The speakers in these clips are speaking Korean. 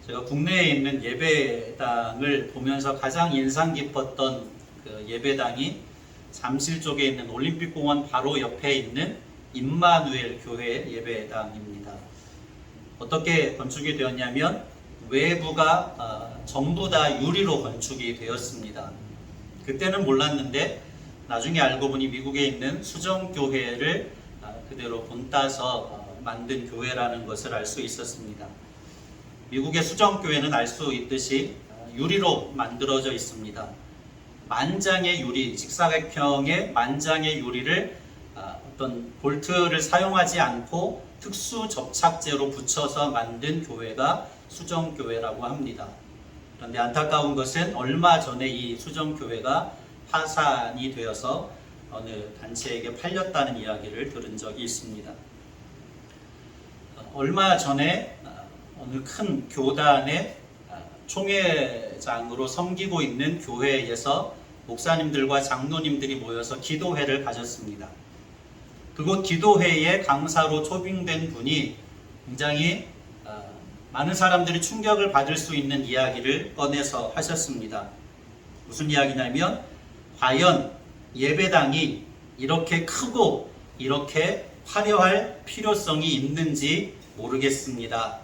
제가 국내에 있는 예배당을 보면서 가장 인상 깊었던 그 예배당이 잠실 쪽에 있는 올림픽공원 바로 옆에 있는 임마누엘 교회 예배당입니다. 어떻게 건축이 되었냐면 외부가 전부 다 유리로 건축이 되었습니다. 그때는 몰랐는데 나중에 알고 보니 미국에 있는 수정교회를 그대로 본따서 만든 교회라는 것을 알 수 있었습니다. 미국의 수정교회는 알 수 있듯이 유리로 만들어져 있습니다. 만장의 유리, 직사각형의 만장의 유리를 어떤 볼트를 사용하지 않고 특수 접착제로 붙여서 만든 교회가 수정교회라고 합니다. 그런데 안타까운 것은 얼마 전에 이 수정교회가 파산이 되어서 어느 단체에게 팔렸다는 이야기를 들은 적이 있습니다. 얼마 전에 어느 큰 교단의 총회장으로 섬기고 있는 교회에서 목사님들과 장로님들이 모여서 기도회를 가졌습니다. 그곳 기도회에 강사로 초빙된 분이 굉장히 많은 사람들이 충격을 받을 수 있는 이야기를 꺼내서 하셨습니다. 무슨 이야기냐면 과연 예배당이 이렇게 크고 이렇게 화려할 필요성이 있는지 모르겠습니다.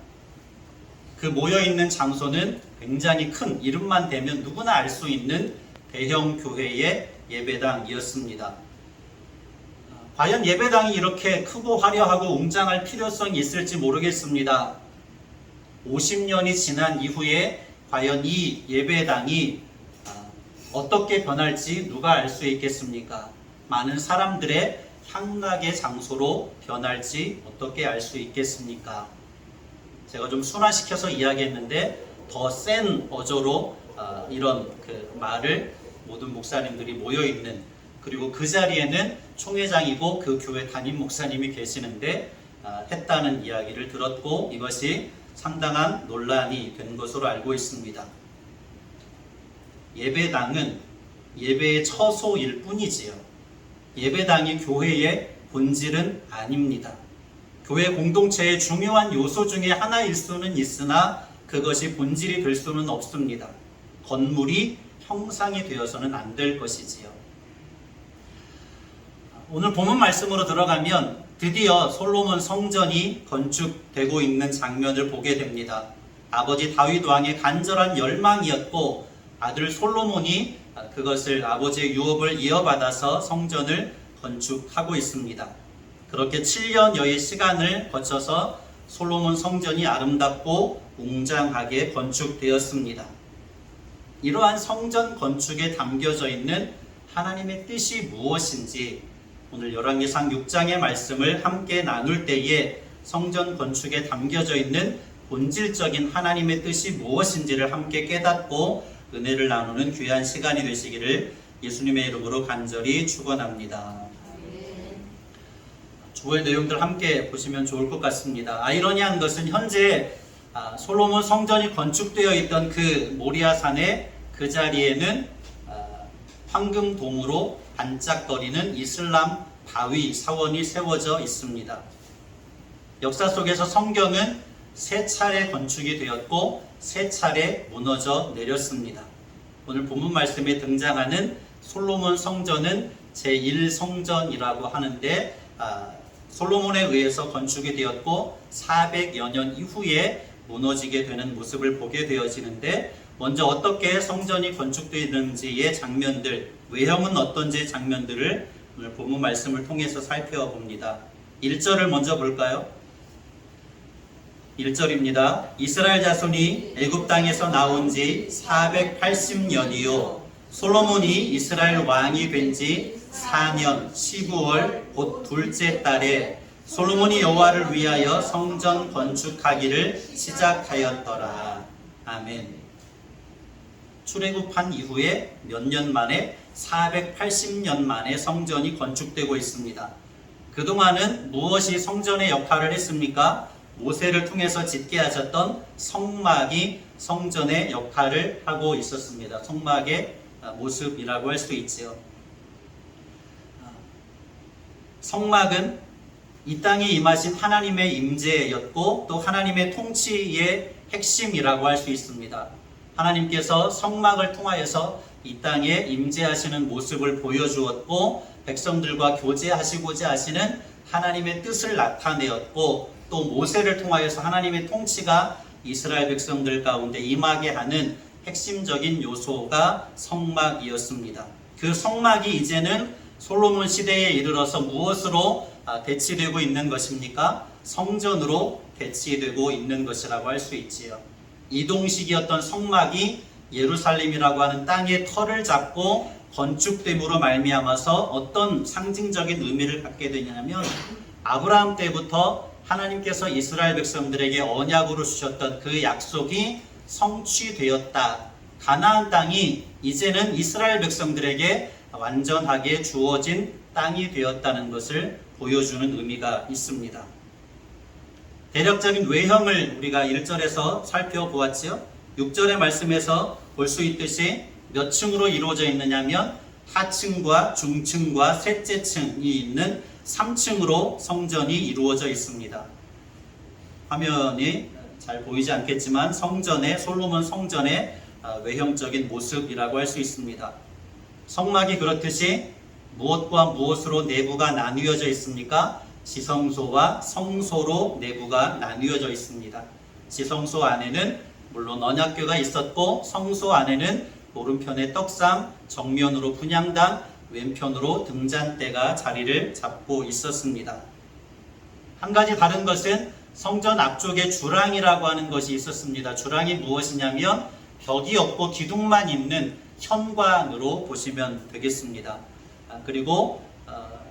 그 모여있는 장소는 굉장히 큰, 이름만 대면 누구나 알 수 있는 대형 교회의 예배당이었습니다. 과연 예배당이 이렇게 크고 화려하고 웅장할 필요성이 있을지 모르겠습니다. 50년이 지난 이후에 과연 이 예배당이 어떻게 변할지 누가 알 수 있겠습니까? 많은 사람들의 향락의 장소로 변할지 어떻게 알 수 있겠습니까? 제가 좀 순화시켜서 이야기했는데 더 센 어조로 이런 그 말을 모든 목사님들이 모여있는, 그리고 그 자리에는 총회장이고 그 교회 담임 목사님이 계시는데 했다는 이야기를 들었고, 이것이 상당한 논란이 된 것으로 알고 있습니다. 예배당은 예배의 처소일 뿐이지요. 예배당이 교회의 본질은 아닙니다. 교회 공동체의 중요한 요소 중에 하나일 수는 있으나 그것이 본질이 될 수는 없습니다. 건물이 형상이 되어서는 안 될 것이지요. 오늘 본문 말씀으로 들어가면 드디어 솔로몬 성전이 건축되고 있는 장면을 보게 됩니다. 아버지 다윗 왕의 간절한 열망이었고 아들 솔로몬이 그것을 아버지의 유업을 이어받아서 성전을 건축하고 있습니다. 그렇게 7년여의 시간을 거쳐서 솔로몬 성전이 아름답고 웅장하게 건축되었습니다. 이러한 성전 건축에 담겨져 있는 하나님의 뜻이 무엇인지 오늘 열왕기상 6장의 말씀을 함께 나눌 때에 성전 건축에 담겨져 있는 본질적인 하나님의 뜻이 무엇인지를 함께 깨닫고 은혜를 나누는 귀한 시간이 되시기를 예수님의 이름으로 간절히 축원합니다. 주보의 내용들 함께 보시면 좋을 것 같습니다. 아이러니한 것은 현재 솔로몬 성전이 건축되어 있던 그 모리아산의 그 자리에는 황금돔으로 반짝거리는 이슬람 바위 사원이 세워져 있습니다. 역사 속에서 성경은 3차례 건축이 되었고 3차례 무너져 내렸습니다. 오늘 본문 말씀에 등장하는 솔로몬 성전은 제1성전이라고 하는데 솔로몬에 의해서 건축이 되었고 400여 년 이후에 무너지게 되는 모습을 보게 되어지는데, 먼저 어떻게 성전이 건축되는지의 장면들, 외형은 어떤지 장면들을 오늘 본문 말씀을 통해서 살펴봅니다. 1절을 먼저 볼까요? 1절입니다. 이스라엘 자손이 애굽 땅에서 나온 지 480년이요 솔로몬이 이스라엘 왕이 된 지 4년 19월 곧 둘째 달에 솔로몬이 여호와를 위하여 성전 건축하기를 시작하였더라. 아멘. 출애굽한 이후에 몇 년 만에 480년 만에 성전이 건축되고 있습니다. 그동안은 무엇이 성전의 역할을 했습니까? 모세를 통해서 짓게 하셨던 성막이 성전의 역할을 하고 있었습니다. 성막의 모습이라고 할 수 있지요. 성막은 이 땅에 임하신 하나님의 임재였고 또 하나님의 통치의 핵심이라고 할 수 있습니다. 하나님께서 성막을 통하여서 이 땅에 임재하시는 모습을 보여주었고 백성들과 교제하시고자 하시는 하나님의 뜻을 나타내었고 또 모세를 통하여서 하나님의 통치가 이스라엘 백성들 가운데 임하게 하는 핵심적인 요소가 성막이었습니다. 그 성막이 이제는 솔로몬 시대에 이르러서 무엇으로 대치되고 있는 것입니까? 성전으로 대치되고 있는 것이라고 할 수 있지요. 이동식이었던 성막이 예루살렘이라고 하는 땅의 터를 잡고 건축됨으로 말미암아서 어떤 상징적인 의미를 갖게 되냐면 아브라함 때부터 하나님께서 이스라엘 백성들에게 언약으로 주셨던 그 약속이 성취되었다. 가나안 땅이 이제는 이스라엘 백성들에게 완전하게 주어진 땅이 되었다는 것을 보여주는 의미가 있습니다. 대략적인 외형을 우리가 1절에서 살펴보았지요. 6절의 말씀에서 볼 수 있듯이 몇 층으로 이루어져 있느냐면 하층과 중층과 셋째 층이 있는 3층으로 성전이 이루어져 있습니다. 화면이 잘 보이지 않겠지만 솔로몬 성전의 외형적인 모습이라고 할 수 있습니다. 성막이 그렇듯이 무엇과 무엇으로 내부가 나뉘어져 있습니까? 지성소와 성소로 내부가 나뉘어져 있습니다. 지성소 안에는 물론 언약궤가 있었고 성소 안에는 오른편에 떡상, 정면으로 분향단, 왼편으로 등잔대가 자리를 잡고 있었습니다. 한 가지 다른 것은 성전 앞쪽에 주랑이라고 하는 것이 있었습니다. 주랑이 무엇이냐면 벽이 없고 기둥만 있는 현관으로 보시면 되겠습니다. 그리고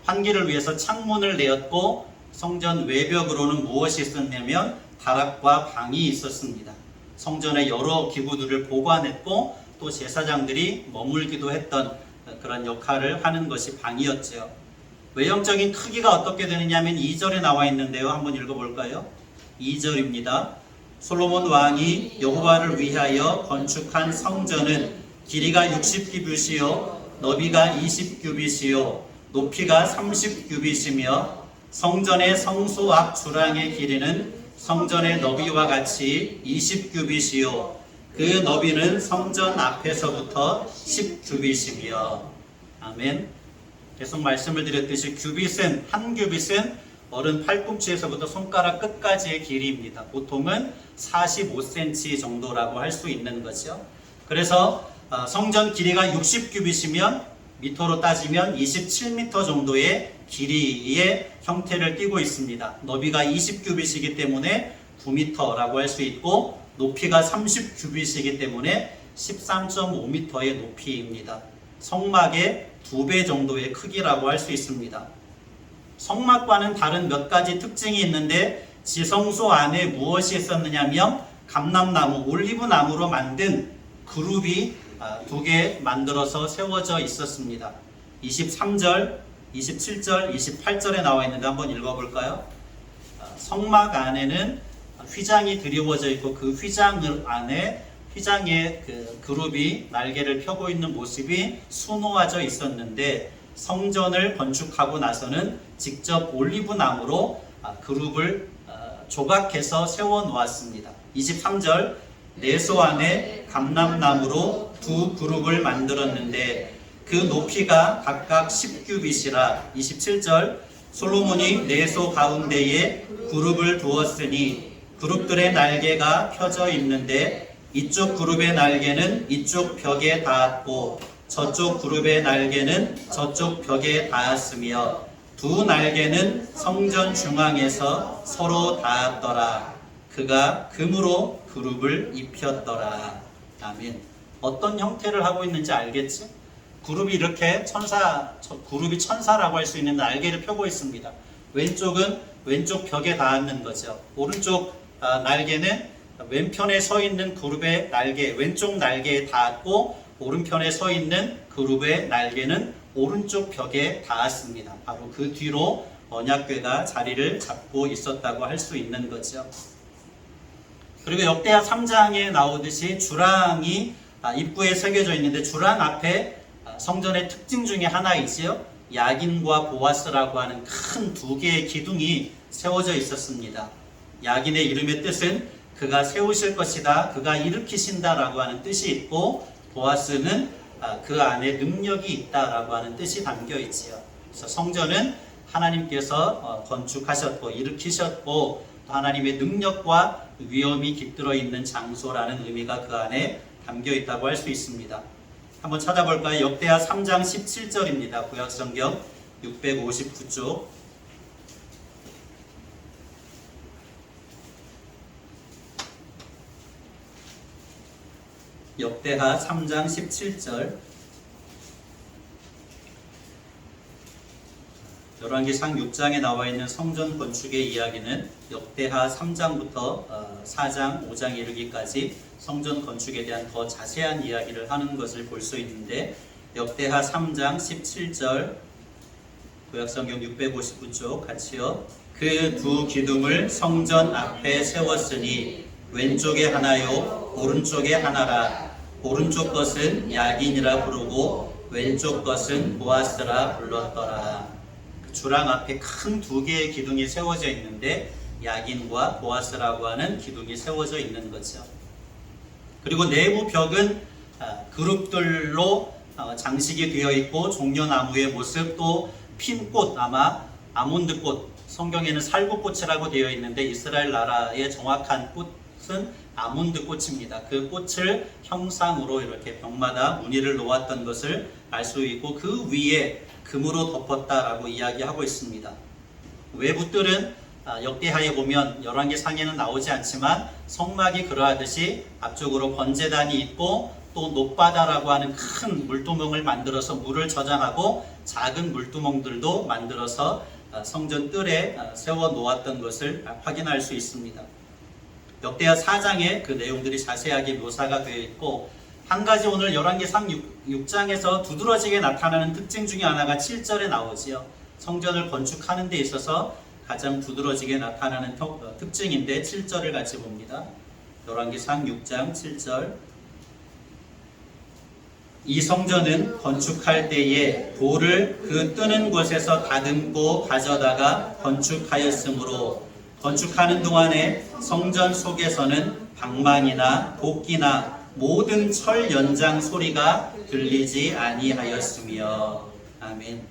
환기를 위해서 창문을 내었고 성전 외벽으로는 무엇이 있었냐면 다락과 방이 있었습니다. 성전에 여러 기구들을 보관했고 또 제사장들이 머물기도 했던 그런 역할을 하는 것이 방이었죠. 외형적인 크기가 어떻게 되느냐면 2절에 나와 있는데요. 한번 읽어볼까요? 2절입니다. 솔로몬 왕이 여호와를 위하여 건축한 성전은 길이가 60규빗이요 너비가 20규빗이요 높이가 30규빗이며 성전의 성소 앞 주랑의 길이는 성전의 너비와 같이 20규빗이요 그 너비는 성전 앞에서부터 10규빗이며 아멘. 계속 말씀을 드렸듯이 규빗은 한 규빗은 어른 팔꿈치에서부터 손가락 끝까지의 길이입니다. 보통은 45cm 정도라고 할 수 있는 거죠. 그래서 성전 길이가 60규빗이면 미터로 따지면 27m 정도의 길이의 형태를 띠고 있습니다. 너비가 20규빗이기 때문에 9m라고 할 수 있고 높이가 30규빗이기 때문에 13.5m의 높이입니다. 성막의 2배 정도의 크기라고 할 수 있습니다. 성막과는 다른 몇 가지 특징이 있는데 지성소 안에 무엇이 있었느냐면 감람나무, 올리브나무로 만든 그룹이 2개 만들어서 세워져 있었습니다. 23절, 27절, 28절에 나와 있는데 한번 읽어볼까요? 성막 안에는 휘장이 드리워져 있고 그 휘장 안에 휘장의 그 그룹이 날개를 펴고 있는 모습이 수놓아져 있었는데 성전을 건축하고 나서는 직접 올리브나무로 그룹을 조각해서 세워 놓았습니다. 23절 내소 안에 감람나무로 2 그룹을 만들었는데 그 높이가 각각 10규빗이라 27절 솔로몬이 내소 가운데에 그룹을 두었으니 그룹들의 날개가 펴져 있는데 이쪽 그룹의 날개는 이쪽 벽에 닿았고 저쪽 그룹의 날개는 저쪽 벽에 닿았으며 2 날개는 성전 중앙에서 서로 닿았더라. 그가 금으로 그룹을 입혔더라. 아멘. 어떤 형태를 하고 있는지 알겠지? 그룹이 이렇게 그룹이 천사라고 할 수 있는 날개를 펴고 있습니다. 왼쪽은 왼쪽 벽에 닿는 거죠. 오른쪽 날개는 왼편에 서 있는 그룹의 날개, 왼쪽 날개에 닿았고 오른편에 서 있는 그룹의 날개는 오른쪽 벽에 닿았습니다. 바로 그 뒤로 언약궤가 자리를 잡고 있었다고 할 수 있는 거죠. 그리고 역대하 3장에 나오듯이 주랑이 입구에 새겨져 있는데 주랑 앞에 성전의 특징 중에 하나 있지요. 야긴과 보아스라고 하는 큰 2개의 기둥이 세워져 있었습니다. 야긴의 이름의 뜻은 그가 세우실 것이다, 그가 일으키신다라고 하는 뜻이 있고, 보아스는 그 안에 능력이 있다라고 하는 뜻이 담겨 있지요. 그래서 성전은 하나님께서 건축하셨고 일으키셨고 또 하나님의 능력과 위엄이 깃들어 있는 장소라는 의미가 그 안에 담겨 있다고 할 수 있습니다. 한번 찾아볼까요? 역대하 3장 17절입니다. 구약성경 659쪽. 역대하 3장 17절. 열왕기상 6장에 나와 있는 성전 건축의 이야기는 역대하 3장부터 4장, 5장 이르기까지 성전 건축에 대한 더 자세한 이야기를 하는 것을 볼 수 있는데, 역대하 3장 17절, 구약성경 659쪽 같이요. 그 두 기둥을 성전 앞에 세웠으니 왼쪽에 하나요 오른쪽에 하나라. 오른쪽 것은 야긴이라 부르고 왼쪽 것은 보아스라 불렀더라. 그 주랑 앞에 큰 두 개의 기둥이 세워져 있는데 야긴과 보아스라고 하는 기둥이 세워져 있는 거죠. 그리고 내부 벽은 그룹들로 장식이 되어 있고 종려나무의 모습, 또 핀 꽃, 아마 아몬드꽃, 성경에는 살구꽃이라고 되어 있는데 이스라엘 나라의 정확한 꽃은 아몬드꽃입니다. 그 꽃을 형상으로 이렇게 벽마다 무늬를 놓았던 것을 알 수 있고 그 위에 금으로 덮었다라고 이야기하고 있습니다. 외부 뜰은 역대하에 보면 열왕기상에는 나오지 않지만 성막이 그러하듯이 앞쪽으로 번제단이 있고 또 높바다라고 하는 큰 물두멍을 만들어서 물을 저장하고 작은 물두멍들도 만들어서 성전 뜰에 세워 놓았던 것을 확인할 수 있습니다. 역대하 4장에 그 내용들이 자세하게 묘사가 되어 있고, 한 가지 오늘 열왕기상 6장에서 두드러지게 나타나는 특징 중에 하나가 7절에 나오지요. 성전을 건축하는 데 있어서 가장 두드러지게 나타나는 특징인데 7절을 같이 봅니다. 열왕기상 6장 7절. 이 성전은 건축할 때에 돌을 그 뜨는 곳에서 다듬고 가져다가 건축하였으므로 건축하는 동안에 성전 속에서는 방망이나 도끼나 모든 철 연장 소리가 들리지 아니하였으며. 아멘.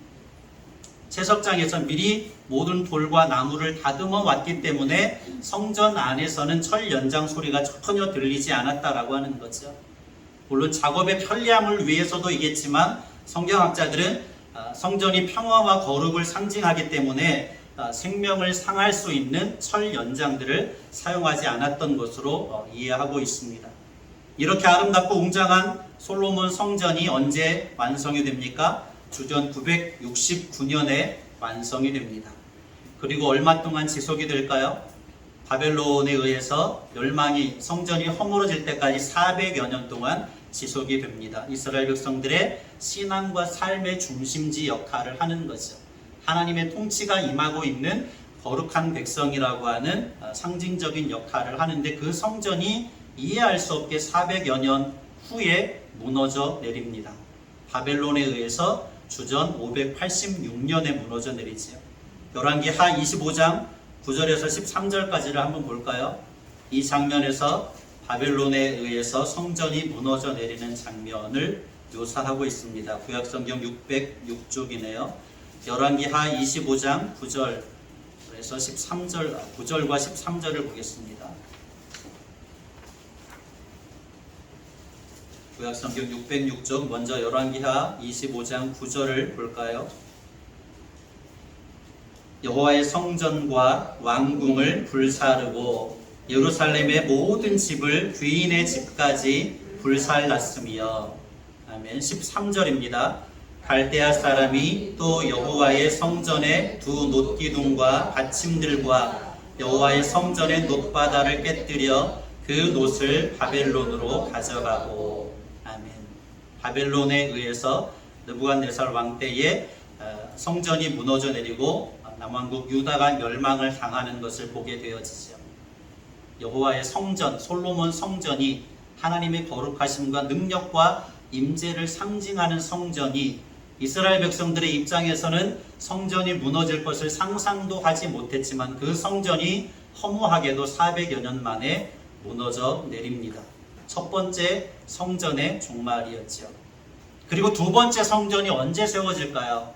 채석장에서 미리 모든 돌과 나무를 다듬어 왔기 때문에 성전 안에서는 철 연장 소리가 전혀 들리지 않았다라고 하는 거죠. 물론 작업의 편리함을 위해서도이겠지만 성경학자들은 성전이 평화와 거룩을 상징하기 때문에 생명을 상할 수 있는 철 연장들을 사용하지 않았던 것으로 이해하고 있습니다. 이렇게 아름답고 웅장한 솔로몬 성전이 언제 완성이 됩니까? 주전 969년에 완성이 됩니다. 그리고 얼마 동안 지속이 될까요? 바벨론에 의해서 성전이 허물어질 때까지 400여 년 동안 지속이 됩니다. 이스라엘 백성들의 신앙과 삶의 중심지 역할을 하는 거죠. 하나님의 통치가 임하고 있는 거룩한 백성이라고 하는 상징적인 역할을 하는데, 그 성전이 이해할 수 없게 400여 년 후에 무너져 내립니다. 바벨론에 의해서 주전 586년에 무너져 내리지요. 열왕기하 25장 9절에서 13절까지를 한번 볼까요? 이 장면에서 바벨론에 의해서 성전이 무너져 내리는 장면을 묘사하고 있습니다. 구약성경 606쪽이네요. 열왕기하 25장 9절에서 13절, 9절과 13절을 보겠습니다. 구약성경 606쪽, 먼저 열왕기하 25장 9절을 볼까요? 여호와의 성전과 왕궁을 불사르고 예루살렘의 모든 집을 귀인의 집까지 불살랐으며. 아멘. 13절입니다. 갈대아 사람이 또 여호와의 성전의 두 놋기둥과 받침들과 여호와의 성전의 놋바다를 깨뜨려 그 놋을 바벨론으로 가져가고. 아멘. 바벨론에 의해서 느부갓네살 왕 때에 성전이 무너져 내리고 남왕국 유다가 멸망을 당하는 것을 보게 되어지죠. 여호와의 성전, 솔로몬 성전이 하나님의 거룩하심과 능력과 임재를 상징하는 성전이 이스라엘 백성들의 입장에서는 성전이 무너질 것을 상상도 하지 못했지만 그 성전이 허무하게도 400여 년 만에 무너져 내립니다. 첫 번째 성전의 종말이었죠. 그리고 두 번째 성전이 언제 세워질까요?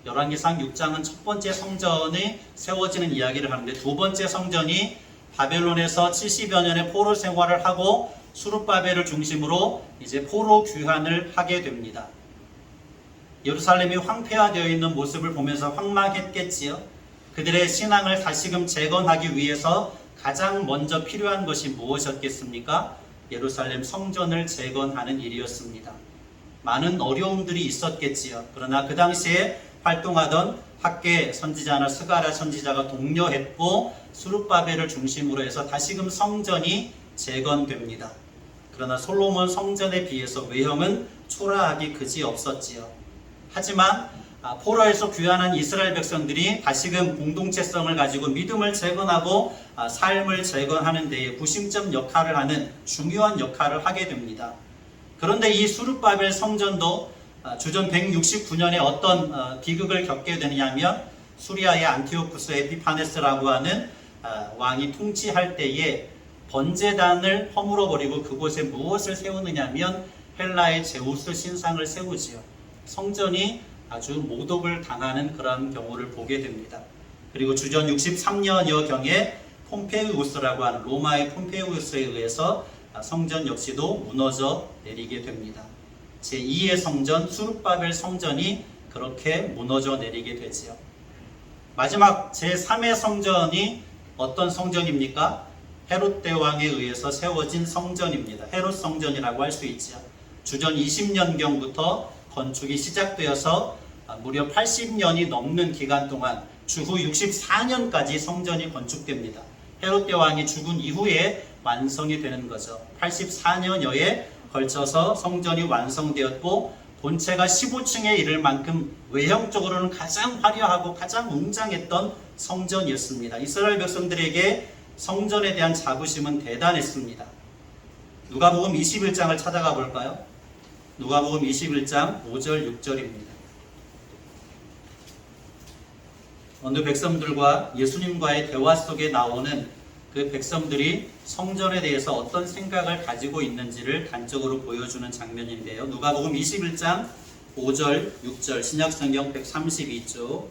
열왕기상 6장은 첫 번째 성전이 세워지는 이야기를 하는데 두 번째 성전이 바벨론에서 70여 년의 포로 생활을 하고 수룹바벨을 중심으로 이제 포로 귀환을 하게 됩니다. 예루살렘이 황폐화되어 있는 모습을 보면서 황망했겠지요. 그들의 신앙을 다시금 재건하기 위해서 가장 먼저 필요한 것이 무엇이었겠습니까? 예루살렘 성전을 재건하는 일이었습니다. 많은 어려움들이 있었겠지요. 그러나 그 당시에 활동하던 학계 선지자나 스가랴 선지자가 독려했고 수룹바벨을 중심으로 해서 다시금 성전이 재건됩니다. 그러나 솔로몬 성전에 비해서 외형은 초라하기 그지없었지요. 하지만 포로에서 귀환한 이스라엘 백성들이 다시금 공동체성을 가지고 믿음을 재건하고 삶을 재건하는 데에 구심점 역할을 하는 중요한 역할을 하게 됩니다. 그런데 이 수룹바벨 성전도 주전 169년에 어떤 비극을 겪게 되느냐면 수리아의 안티오쿠스 에피파네스라고 하는 왕이 통치할 때에 번제단을 허물어버리고 그곳에 무엇을 세우느냐면 헬라의 제우스 신상을 세우지요. 성전이 아주 모독을 당하는 그런 경우를 보게 됩니다. 그리고 주전 63년여경에 폼페이우스라고 하는 로마의 폼페이우스에 의해서 성전 역시도 무너져 내리게 됩니다. 제2의 성전 수룹바벨 성전이 그렇게 무너져 내리게 되지요. 마지막 제3의 성전이 어떤 성전입니까? 헤롯 대왕에 의해서 세워진 성전입니다. 헤롯 성전이라고 할 수 있죠. 주전 20년경부터 건축이 시작되어서 무려 80년이 넘는 기간 동안 주후 64년까지 성전이 건축됩니다. 헤롯 대왕이 죽은 이후에 완성이 되는 거죠. 84년여에 걸쳐서 성전이 완성되었고 본체가 15층에 이를 만큼 외형적으로는 가장 화려하고 가장 웅장했던 성전이었습니다. 이스라엘 백성들에게 성전에 대한 자부심은 대단했습니다. 누가복음 21장을 찾아가 볼까요? 누가복음 21장 5절 6절입니다. 어느 백성들과 예수님과의 대화 속에 나오는 그 백성들이 성전에 대해서 어떤 생각을 가지고 있는지를 단적으로 보여주는 장면인데요. 누가복음 21장 5절 6절 신약성경 132쪽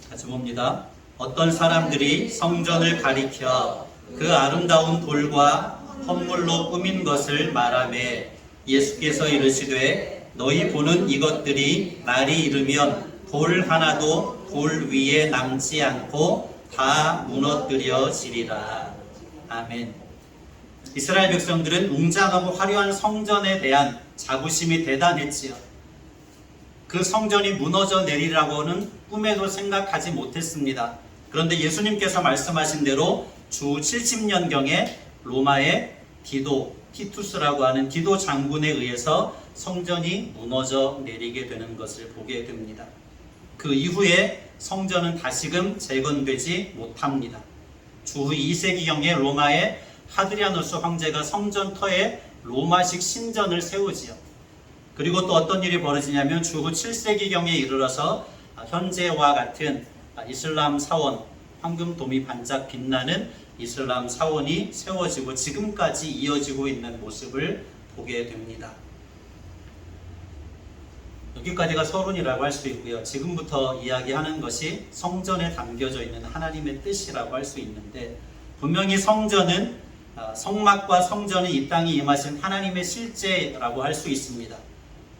같이 봅니다. 어떤 사람들이 성전을 가리켜 그 아름다운 돌과 헌물로 꾸민 것을 말하매 예수께서 이르시되 너희 보는 이것들이 날이 이르면 돌 하나도 돌 위에 남지 않고 다 무너뜨려지리라. 아멘. 이스라엘 백성들은 웅장하고 화려한 성전에 대한 자부심이 대단했지요. 그 성전이 무너져 내리라고는 꿈에도 생각하지 못했습니다. 그런데 예수님께서 말씀하신 대로 주 70년경에 로마의 티투스라고 하는 디도 장군에 의해서 성전이 무너져 내리게 되는 것을 보게 됩니다. 그 이후에 성전은 다시금 재건되지 못합니다. 주후 2세기경에 로마의 하드리아누스 황제가 성전터에 로마식 신전을 세우지요. 그리고 또 어떤 일이 벌어지냐면 주후 7세기경에 이르러서 현재와 같은 이슬람 사원, 황금돔이 반짝 빛나는 이슬람 사원이 세워지고 지금까지 이어지고 있는 모습을 보게 됩니다. 여기까지가 서론이라고 할 수 있고요. 지금부터 이야기하는 것이 성전에 담겨져 있는 하나님의 뜻이라고 할 수 있는데 분명히 성전은 성막과 성전이 이 땅에 임하신 하나님의 실제라고 할 수 있습니다.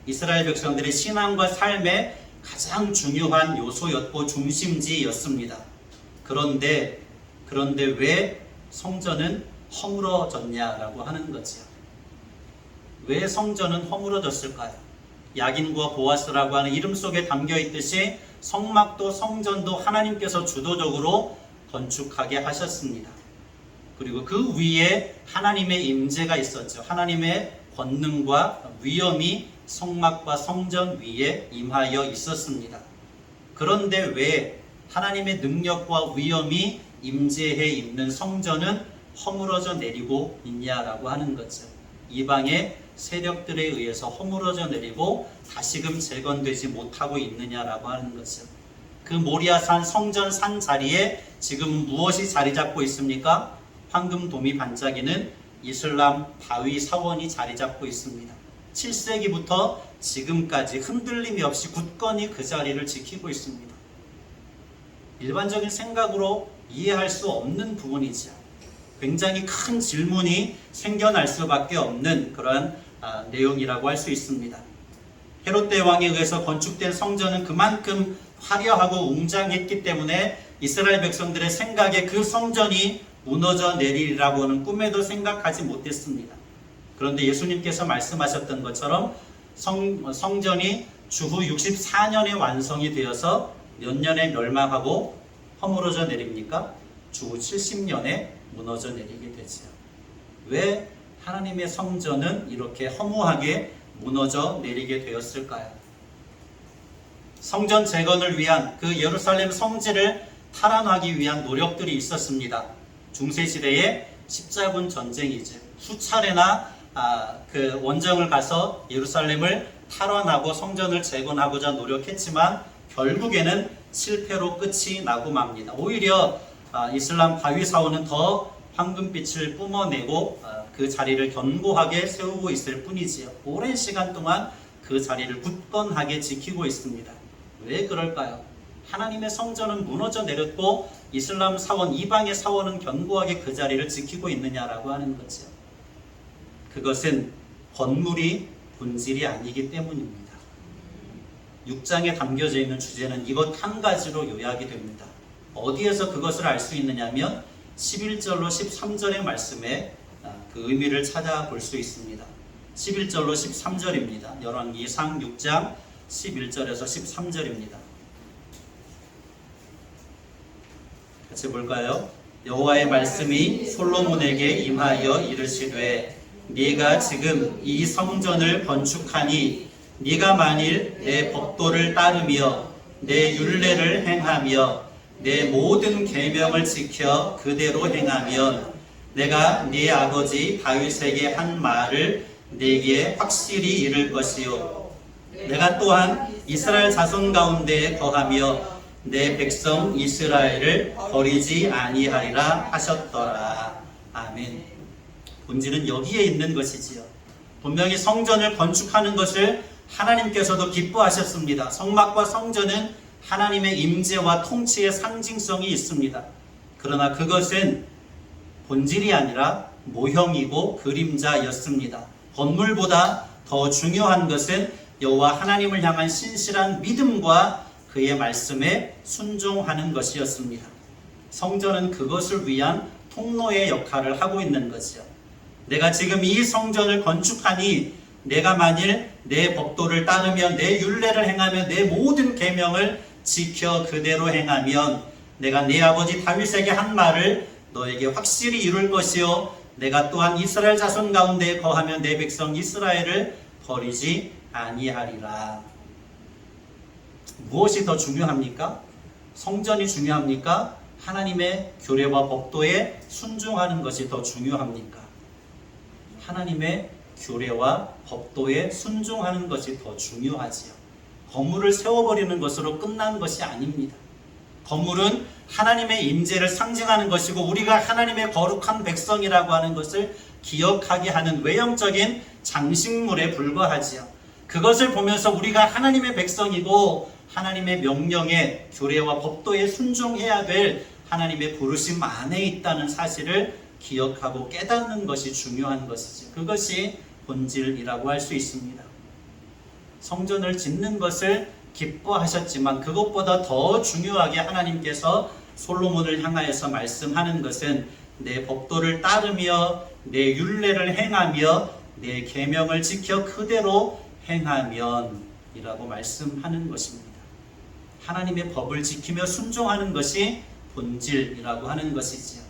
이스라엘 백성들의 신앙과 삶의 가장 중요한 요소였고 중심지였습니다. 그런데 왜 성전은 허물어졌냐라고 하는 거죠. 왜 성전은 허물어졌을까요? 야긴과 보아스라고 하는 이름 속에 담겨 있듯이 성막도 성전도 하나님께서 주도적으로 건축하게 하셨습니다. 그리고 그 위에 하나님의 임재가 있었죠. 하나님의 권능과 위엄이 성막과 성전 위에 임하여 있었습니다. 그런데 왜 하나님의 능력과 위엄이 임재해 있는 성전은 허물어져 내리고 있냐라고 하는 거죠. 이방의 세력들에 의해서 허물어져 내리고 다시금 재건되지 못하고 있느냐라고 하는 거죠. 그 모리아산 성전 산 자리에 지금 무엇이 자리 잡고 있습니까? 황금돔이 반짝이는 이슬람 바위 사원이 자리 잡고 있습니다. 7세기부터 지금까지 흔들림이 없이 굳건히 그 자리를 지키고 있습니다. 일반적인 생각으로 이해할 수 없는 부분이죠. 굉장히 큰 질문이 생겨날 수밖에 없는 그런 내용이라고 할 수 있습니다. 헤롯 대왕에 의해서 건축된 성전은 그만큼 화려하고 웅장했기 때문에 이스라엘 백성들의 생각에 그 성전이 무너져 내리리라고는 꿈에도 생각하지 못했습니다. 그런데 예수님께서 말씀하셨던 것처럼 성전이 주후 64년에 완성이 되어서 몇 년에 멸망하고 허물어져 내립니까? 주후 70년에 무너져 내리게 되죠. 왜 하나님의 성전은 이렇게 허무하게 무너져 내리게 되었을까요? 성전 재건을 위한 그 예루살렘 성지를 탈환하기 위한 노력들이 있었습니다. 중세시대의 십자군 전쟁이죠. 수차례나 그 원정을 가서 예루살렘을 탈환하고 성전을 재건하고자 노력했지만 결국에는 실패로 끝이 나고 맙니다. 오히려 이슬람 바위 사원은 더 황금빛을 뿜어내고 그 자리를 견고하게 세우고 있을 뿐이지요. 오랜 시간 동안 그 자리를 굳건하게 지키고 있습니다. 왜 그럴까요? 하나님의 성전은 무너져 내렸고 이슬람 사원, 이방의 사원은 견고하게 그 자리를 지키고 있느냐라고 하는 거죠. 그것은 건물이 본질이 아니기 때문입니다. 6장에 담겨져 있는 주제는 이것 한 가지로 요약이 됩니다. 어디에서 그것을 알 수 있느냐면 11절로 13절의 말씀에 그 의미를 찾아볼 수 있습니다. 11절로 13절입니다. 열왕기상 6장 11절에서 13절입니다. 같이 볼까요? 여호와의 말씀이 솔로몬에게 임하여 이르시되 네가 지금 이 성전을 건축하니 네가 만일 내 법도를 따르며 내 율례를 행하며 내 모든 계명을 지켜 그대로 행하면 내가 네 아버지 다윗에게 한 말을 네게 확실히 이룰 것이요 내가 또한 이스라엘 자손 가운데 거하며 내 백성 이스라엘을 버리지 아니하리라 하셨더라. 아멘. 본질은 여기에 있는 것이지요. 분명히 성전을 건축하는 것을 하나님께서도 기뻐하셨습니다. 성막과 성전은 하나님의 임재와 통치의 상징성이 있습니다. 그러나 그것은 본질이 아니라 모형이고 그림자였습니다. 건물보다 더 중요한 것은 여호와 하나님을 향한 신실한 믿음과 그의 말씀에 순종하는 것이었습니다. 성전은 그것을 위한 통로의 역할을 하고 있는 것이죠. 내가 지금 이 성전을 건축하니 내가 만일 내 법도를 따르며 내 율례를 행하며 내 모든 계명을 지켜 그대로 행하면 내가 네 아버지 다윗에게 한 말을 너에게 확실히 이룰 것이요 내가 또한 이스라엘 자손 가운데 거하며 내 백성 이스라엘을 버리지 아니하리라. 무엇이 더 중요합니까? 성전이 중요합니까? 하나님의 규례와 법도에 순종하는 것이 더 중요합니까? 하나님의 규례와 법도에 순종하는 것이 더 중요하지요. 건물을 세워버리는 것으로 끝난 것이 아닙니다. 건물은 하나님의 임재를 상징하는 것이고 우리가 하나님의 거룩한 백성이라고 하는 것을 기억하게 하는 외형적인 장식물에 불과하지요. 그것을 보면서 우리가 하나님의 백성이고 하나님의 명령에 규례와 법도에 순종해야 될 하나님의 부르심 안에 있다는 사실을 기억하고 깨닫는 것이 중요한 것이죠. 그것이 본질이라고 할 수 있습니다. 성전을 짓는 것을 기뻐하셨지만 그것보다 더 중요하게 하나님께서 솔로몬을 향하여서 말씀하는 것은 내 법도를 따르며 내 율례를 행하며 내 계명을 지켜 그대로 행하면 이라고 말씀하는 것입니다. 하나님의 법을 지키며 순종하는 것이 본질이라고 하는 것이지요.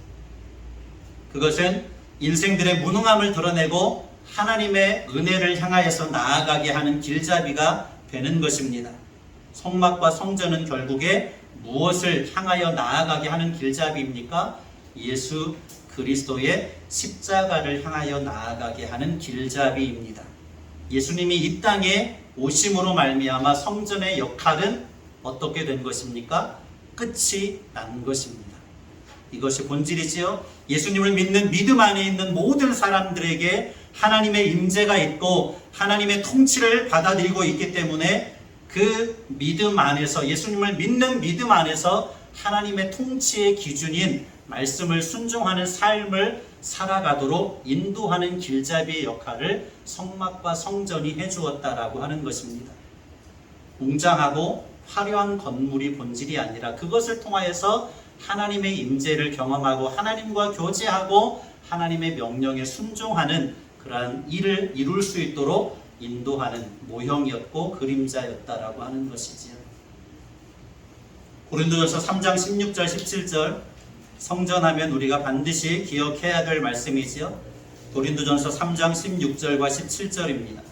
그것은 인생들의 무능함을 드러내고 하나님의 은혜를 향하여서 나아가게 하는 길잡이가 되는 것입니다. 성막과 성전은 결국에 무엇을 향하여 나아가게 하는 길잡이입니까? 예수 그리스도의 십자가를 향하여 나아가게 하는 길잡이입니다. 예수님이 이 땅에 오심으로 말미암아 성전의 역할은 어떻게 된 것입니까? 끝이 난 것입니다. 이것이 본질이지요. 예수님을 믿는 믿음 안에 있는 모든 사람들에게 하나님의 임재가 있고 하나님의 통치를 받아들이고 있기 때문에 그 믿음 안에서, 예수님을 믿는 믿음 안에서 하나님의 통치의 기준인 말씀을 순종하는 삶을 살아가도록 인도하는 길잡이의 역할을 성막과 성전이 해주었다라고 하는 것입니다. 웅장하고 화려한 건물이 본질이 아니라 그것을 통하여서 하나님의 임재를 경험하고 하나님과 교제하고 하나님의 명령에 순종하는 그러한 일을 이룰 수 있도록 인도하는 모형이었고 그림자였다라고 하는 것이지요. 고린도전서 3장 16절 17절 성전하면 우리가 반드시 기억해야 될 말씀이지요. 고린도전서 3장 16절과 17절입니다.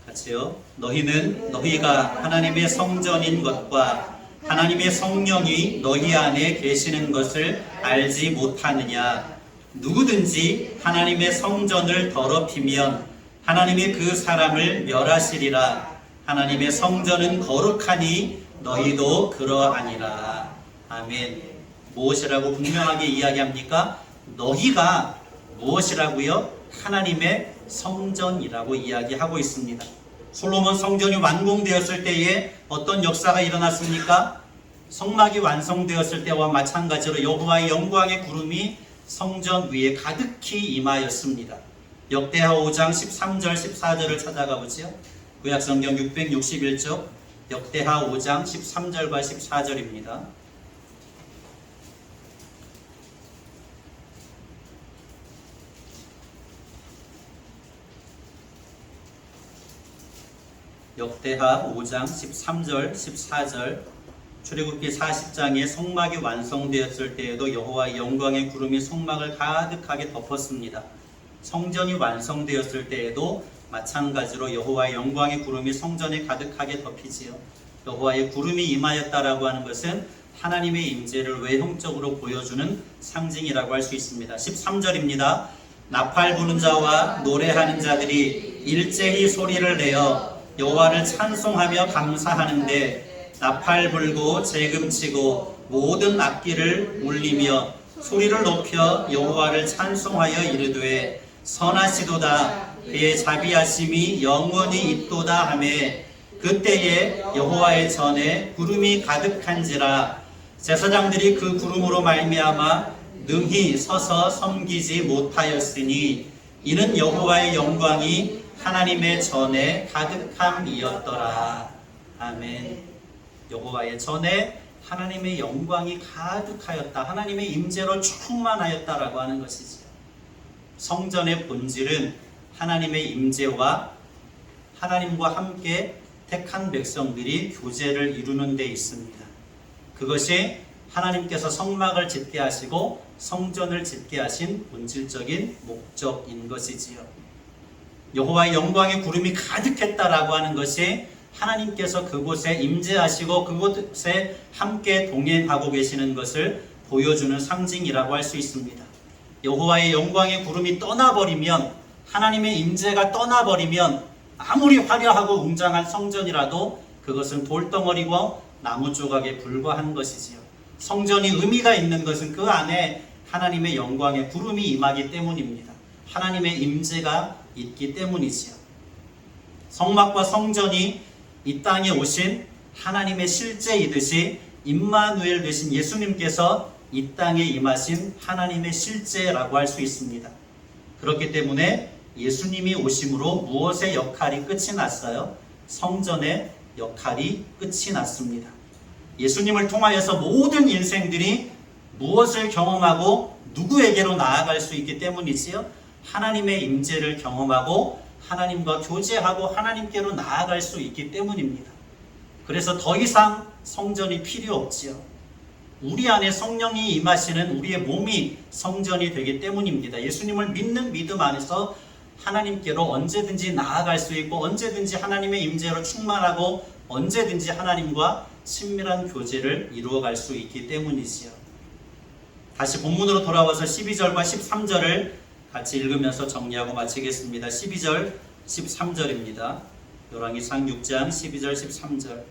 같이요. 너희는 너희가 하나님의 성전인 것과 하나님의 성령이 너희 안에 계시는 것을 알지 못하느냐. 누구든지 하나님의 성전을 더럽히면 하나님이 그 사람을 멸하시리라. 하나님의 성전은 거룩하니 너희도 그러하니라. 아멘. 무엇이라고 분명하게 이야기합니까? 너희가 무엇이라고요? 하나님의 성전이라고 이야기하고 있습니다. 솔로몬 성전이 완공되었을 때에 어떤 역사가 일어났습니까? 성막이 완성되었을 때와 마찬가지로 여호와의 영광의 구름이 성전 위에 가득히 임하였습니다. 역대하 5장 13절 14절을 찾아가 보지요. 구약성경 661쪽 역대하 5장 13절과 14절입니다. 역대하 5장 13절 14절 출애굽기 40장에 성막이 완성되었을 때에도 여호와의 영광의 구름이 성막을 가득하게 덮었습니다. 성전이 완성되었을 때에도 마찬가지로 여호와의 영광의 구름이 성전에 가득하게 덮이지요. 여호와의 구름이 임하였다라고 하는 것은 하나님의 임재를 외형적으로 보여주는 상징이라고 할 수 있습니다. 13절입니다. 나팔 부는 자와 노래하는 자들이 일제히 소리를 내어 여호와를 찬송하며 감사하는데 나팔 불고 재금치고 모든 악기를 울리며 소리를 높여 여호와를 찬송하여 이르되 선하시도다 그의 자비하심이 영원히 있도다 하매 그때에 여호와의 전에 구름이 가득한지라 제사장들이 그 구름으로 말미암아 능히 서서 섬기지 못하였으니 이는 여호와의 영광이 하나님의 전에 가득함이었더라. 아멘. 여호와의 전에 하나님의 영광이 가득하였다. 하나님의 임재로 충만하였다라고 하는 것이지요. 성전의 본질은 하나님의 임재와 하나님과 함께 택한 백성들이 교제를 이루는 데 있습니다. 그것이 하나님께서 성막을 짓게 하시고 성전을 짓게 하신 본질적인 목적인 것이지요. 여호와의 영광의 구름이 가득했다라고 하는 것이 하나님께서 그곳에 임재하시고 그곳에 함께 동행하고 계시는 것을 보여주는 상징이라고 할 수 있습니다. 여호와의 영광의 구름이 떠나버리면, 하나님의 임재가 떠나버리면 아무리 화려하고 웅장한 성전이라도 그것은 돌덩어리고 나무 조각에 불과한 것이지요. 성전이 의미가 있는 것은 그 안에 하나님의 영광의 구름이 임하기 때문입니다. 하나님의 임재가 있기 때문이지요. 성막과 성전이 이 땅에 오신 하나님의 실제이듯이 임마누엘 되신 예수님께서 이 땅에 임하신 하나님의 실제라고 할 수 있습니다. 그렇기 때문에 예수님이 오심으로 무엇의 역할이 끝이 났어요? 성전의 역할이 끝이 났습니다. 예수님을 통하여서 모든 인생들이 무엇을 경험하고 누구에게로 나아갈 수 있기 때문이지요. 하나님의 임재를 경험하고 하나님과 교제하고 하나님께로 나아갈 수 있기 때문입니다. 그래서 더 이상 성전이 필요 없지요. 우리 안에 성령이 임하시는 우리의 몸이 성전이 되기 때문입니다. 예수님을 믿는 믿음 안에서 하나님께로 언제든지 나아갈 수 있고 언제든지 하나님의 임재로 충만하고 언제든지 하나님과 친밀한 교제를 이루어갈 수 있기 때문이지요. 다시 본문으로 돌아와서 12절과 13절을 같이 읽으면서 정리하고 마치겠습니다. 12절, 13절입니다. 열왕기상 6장 12절, 13절.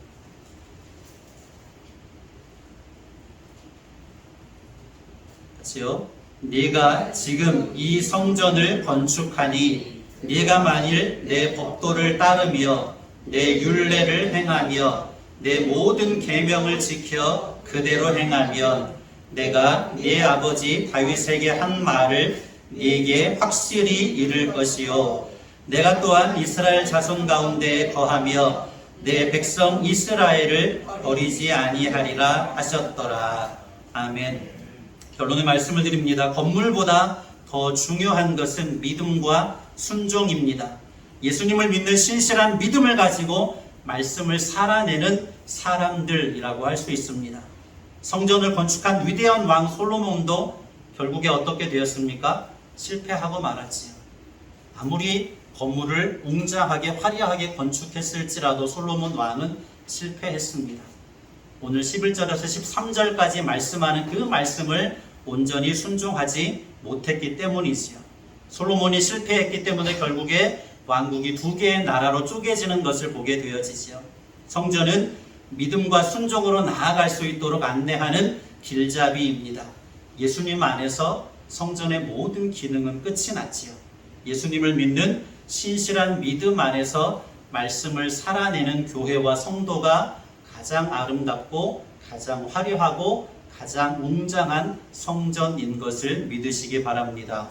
같이요. 네가 지금 이 성전을 건축하니 네가 만일 내 법도를 따르며 내 율례를 행하며 내 모든 계명을 지켜 그대로 행하면 내가 네 아버지 다윗에게 한 말을 네게 확실히 이룰 것이요 내가 또한 이스라엘 자손 가운데 거하며 내 백성 이스라엘을 버리지 아니하리라 하셨더라. 아멘. 결론의 말씀을 드립니다. 건물보다 더 중요한 것은 믿음과 순종입니다. 예수님을 믿는 신실한 믿음을 가지고 말씀을 살아내는 사람들이라고 할 수 있습니다. 성전을 건축한 위대한 왕 솔로몬도 결국에 어떻게 되었습니까? 실패하고 말았지요. 아무리 건물을 웅장하게 화려하게 건축했을지라도 솔로몬 왕은 실패했습니다. 오늘 11절에서 13절까지 말씀하는 그 말씀을 온전히 순종하지 못했기 때문이지요. 솔로몬이 실패했기 때문에 결국에 왕국이 두 개의 나라로 쪼개지는 것을 보게 되어지지요. 성전은 믿음과 순종으로 나아갈 수 있도록 안내하는 길잡이입니다. 예수님 안에서 성전의 모든 기능은 끝이 났지요. 예수님을 믿는 신실한 믿음 안에서 말씀을 살아내는 교회와 성도가 가장 아름답고 가장 화려하고 가장 웅장한 성전인 것을 믿으시기 바랍니다.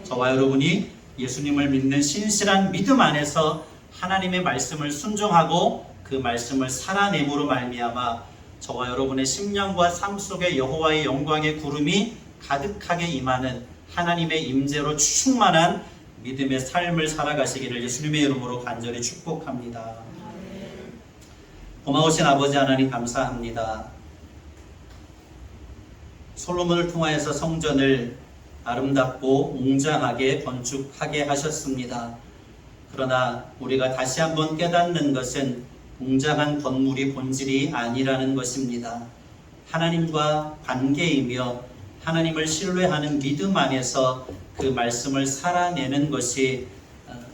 저와 여러분이 예수님을 믿는 신실한 믿음 안에서 하나님의 말씀을 순종하고 그 말씀을 살아냄으로 말미암아 저와 여러분의 심령과 삶 속에 여호와의 영광의 구름이 가득하게 임하는 하나님의 임재로 충만한 믿음의 삶을 살아가시기를 예수님의 이름으로 간절히 축복합니다. 고마우신 아버지 하나님 감사합니다. 솔로몬을 통하여서 성전을 아름답고 웅장하게 건축하게 하셨습니다. 그러나 우리가 다시 한번 깨닫는 것은 웅장한 건물이 본질이 아니라는 것입니다. 하나님과 관계이며 하나님을 신뢰하는 믿음 안에서 그 말씀을 살아내는 것이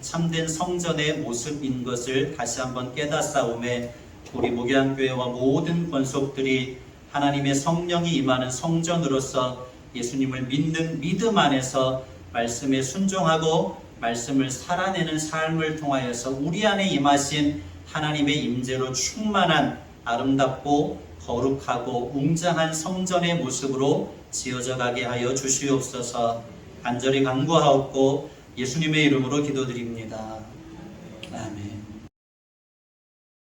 참된 성전의 모습인 것을 다시 한번 깨닫사오매 우리 목양교회와 모든 권속들이 하나님의 성령이 임하는 성전으로서 예수님을 믿는 믿음 안에서 말씀에 순종하고 말씀을 살아내는 삶을 통하여서 우리 안에 임하신 하나님의 임재로 충만한 아름답고 거룩하고 웅장한 성전의 모습으로 지어져 가게 하여 주시옵소서. 간절히 간구하옵고 예수님의 이름으로 기도드립니다. 아멘.